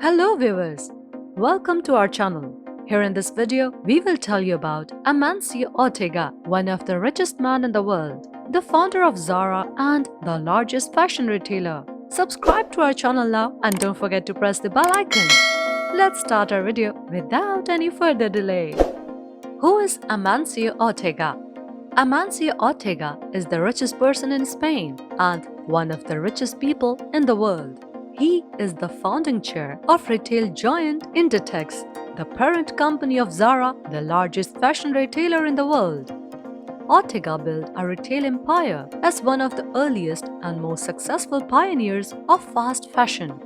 Hello viewers, welcome to our channel. Here in this video, we will tell you about Amancio Ortega, one of the richest men in the world, the founder of Zara and the largest fashion retailer. Subscribe to our channel now and don't forget to press the bell icon. Let's start our video without any further delay. Who is Amancio Ortega? Amancio Ortega is the richest person in Spain and one of the richest people in the world. He is the founding chair of retail giant Inditex, the parent company of Zara, the largest fashion retailer in the world. Ortega built a retail empire as one of the earliest and most successful pioneers of fast fashion.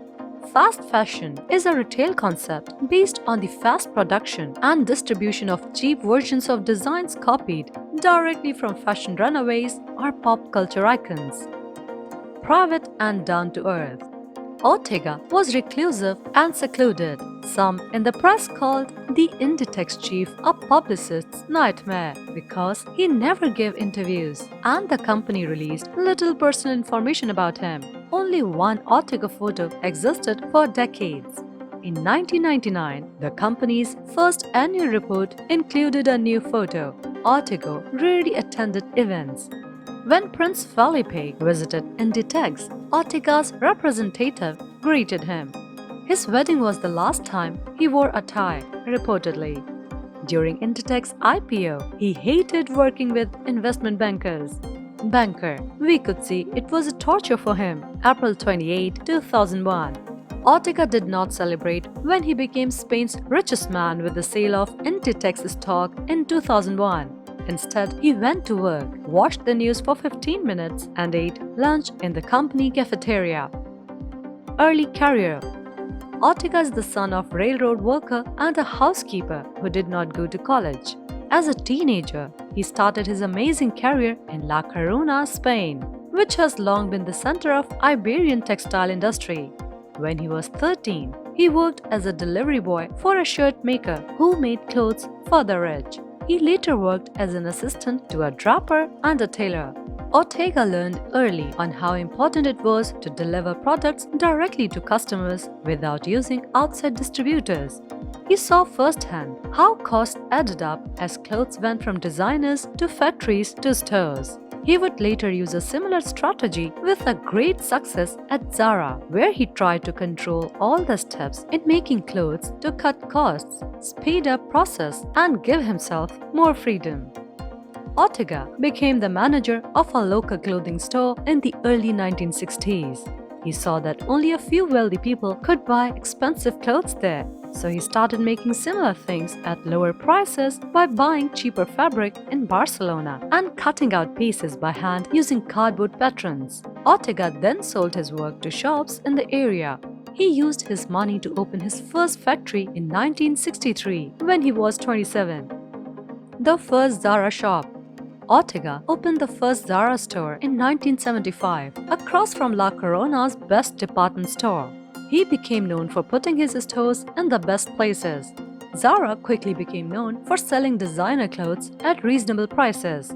Fast fashion is a retail concept based on the fast production and distribution of cheap versions of designs copied directly from fashion runaways or pop culture icons. Private and down-to-earth, Ortega was reclusive and secluded. Some in the press called the Inditex chief a publicist's nightmare because he never gave interviews and the company released little personal information about him. Only one Ortega photo existed for decades. In 1999, the company's first annual report included a new photo. Ortega rarely attended events. When Prince Felipe visited Inditex, Ortega's representative greeted him. His wedding was the last time he wore a tie, reportedly. During Inditex IPO, he hated working with investment bankers. We could see it was a torture for him. April 28, 2001. Ortega did not celebrate when he became Spain's richest man with the sale of Inditex stock in 2001. Instead, he went to work, watched the news for 15 minutes, and ate lunch in the company cafeteria. Early career. Ortega is the son of a railroad worker and a housekeeper who did not go to college. As a teenager, he started his amazing career in La Coruña, Spain, which has long been the center of Iberian textile industry. When he was 13, he worked as a delivery boy for a shirt maker who made clothes for the rich. He later worked as an assistant to a draper and a tailor. Ortega learned early on how important it was to deliver products directly to customers without using outside distributors. He saw firsthand how costs added up as clothes went from designers to factories to stores. He would later use a similar strategy with a great success at Zara, where he tried to control all the steps in making clothes to cut costs, speed up process, and give himself more freedom. Ortega became the manager of a local clothing store in the early 1960s. He saw that only a few wealthy people could buy expensive clothes there, so he started making similar things at lower prices by buying cheaper fabric in Barcelona and cutting out pieces by hand using cardboard patterns. Ortega then sold his work to shops in the area. He used his money to open his first factory in 1963 when he was 27. The first Zara shop. Ortega opened the first Zara store in 1975 across from La Coruña's best department store. He became known for putting his stores in the best places. Zara quickly became known for selling designer clothes at reasonable prices.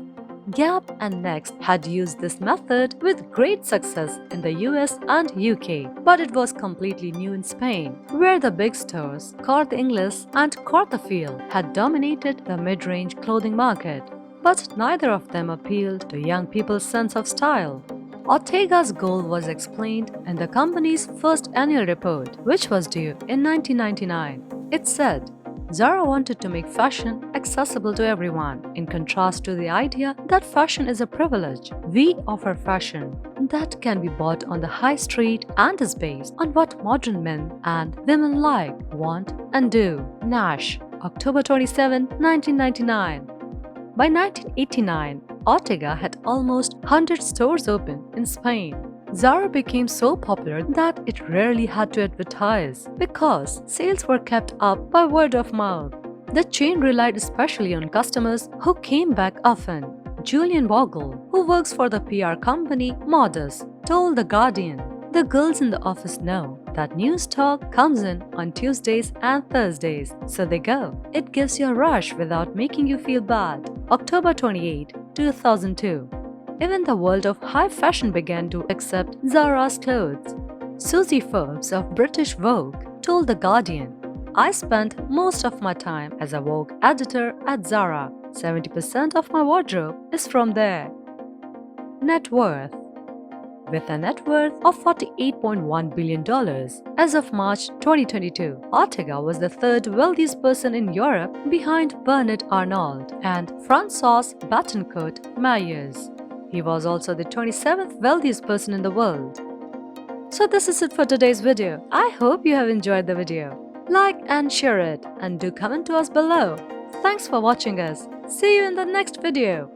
Gap and Next had used this method with great success in the US and UK, but it was completely new in Spain, where the big stores, Corte Inglés and Cortefiel, had dominated the mid-range clothing market. But neither of them appealed to young people's sense of style. Ortega's goal was explained in the company's first annual report, which was due in 1999. It said, Zara wanted to make fashion accessible to everyone, in contrast to the idea that fashion is a privilege. We offer fashion that can be bought on the high street and is based on what modern men and women like, want, and do. Nash, October 27, 1999. By 1989, Ortega had almost 100 stores open in Spain. Zara became so popular that it rarely had to advertise because sales were kept up by word of mouth. The chain relied especially on customers who came back often. Julian Bogle, who works for the PR company Modus, told The Guardian, "The girls in the office know that new stock comes in on Tuesdays and Thursdays, so they go. It gives you a rush without making you feel bad." October 28, 2002. Even the world of high fashion began to accept Zara's clothes. Susie Forbes of British Vogue told The Guardian, "I spent most of my time as a Vogue editor at Zara. 70% of my wardrobe is from there." Net worth. With a net worth of $48.1 billion as of March 2022, Ortega was the third wealthiest person in Europe behind Bernard Arnault and François Bettencourt Meyers. He was also the 27th wealthiest person in the world. So this is it for today's video. I hope you have enjoyed the video. Like and share it, and do comment to us below. Thanks for watching us. See you in the next video.